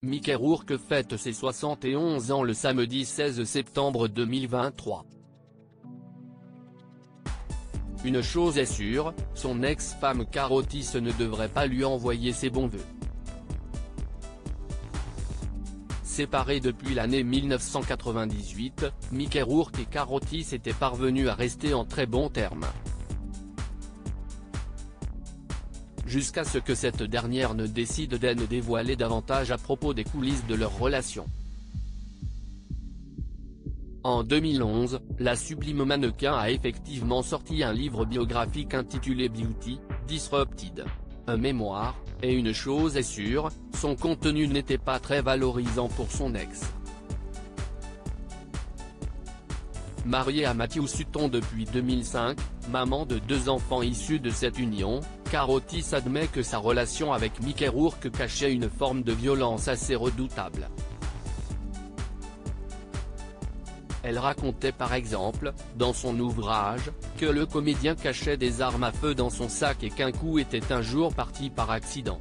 Mickey Rourke fête ses 71 ans le samedi 16 septembre 2023. Une chose est sûre, son ex-femme Carotis ne devrait pas lui envoyer ses bons vœux. Séparés depuis l'année 1998, Mickey Rourke et Carotis étaient parvenus à rester en très bons termes. Jusqu'à ce que cette dernière ne décide de dévoiler davantage à propos des coulisses de leur relation. En 2011, la sublime mannequin a effectivement sorti un livre biographique intitulé Beauty, Disrupted. Un mémoire, et une chose est sûre, son contenu n'était pas très valorisant pour son ex. Mariée à Matthew Sutton depuis 2005, maman de 2 enfants issus de cette union, Carotis admet que sa relation avec Mickey Rourke cachait une forme de violence assez redoutable. Elle racontait par exemple, dans son ouvrage, que le comédien cachait des armes à feu dans son sac et qu'un coup était un jour parti par accident.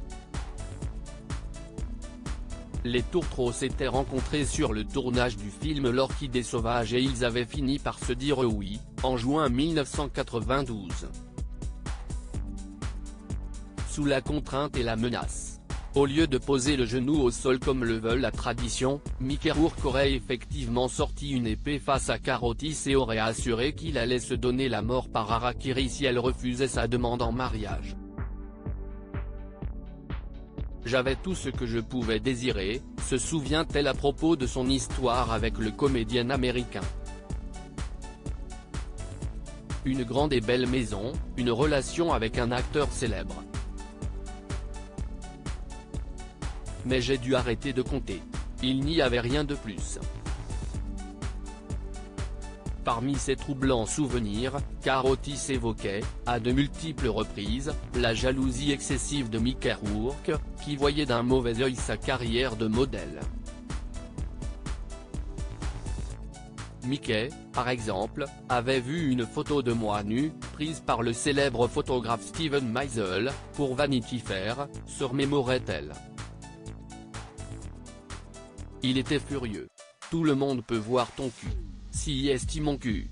Les tourtereaux s'étaient rencontrés sur le tournage du film L'Orchidée sauvage et ils avaient fini par se dire oui, en juin 1992. Sous la contrainte et la menace. Au lieu de poser le genou au sol comme le veut la tradition, Mickey Rourke aurait effectivement sorti une épée face à Carotis et aurait assuré qu'il allait se donner la mort par harakiri si elle refusait sa demande en mariage. J'avais tout ce que je pouvais désirer, se souvient-elle à propos de son histoire avec le comédien américain. Une grande et belle maison, une relation avec un acteur célèbre. Mais j'ai dû arrêter de compter. Il n'y avait rien de plus. Parmi ces troublants souvenirs, Carotis évoquait, à de multiples reprises, la jalousie excessive de Mickey Rourke, qui voyait d'un mauvais œil sa carrière de modèle. Mickey, par exemple, avait vu une photo de moi nu, prise par le célèbre photographe Steven Meisel, pour Vanity Fair, se remémorait-elle. Il était furieux. Tout le monde peut voir ton cul. Si est mon cul.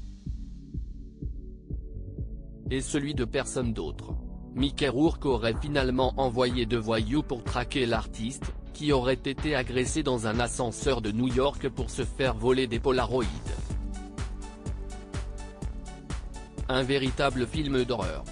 Et celui de personne d'autre. Mickey Rourke aurait finalement envoyé 2 voyous pour traquer l'artiste, qui aurait été agressé dans un ascenseur de New York pour se faire voler des Polaroids. Un véritable film d'horreur.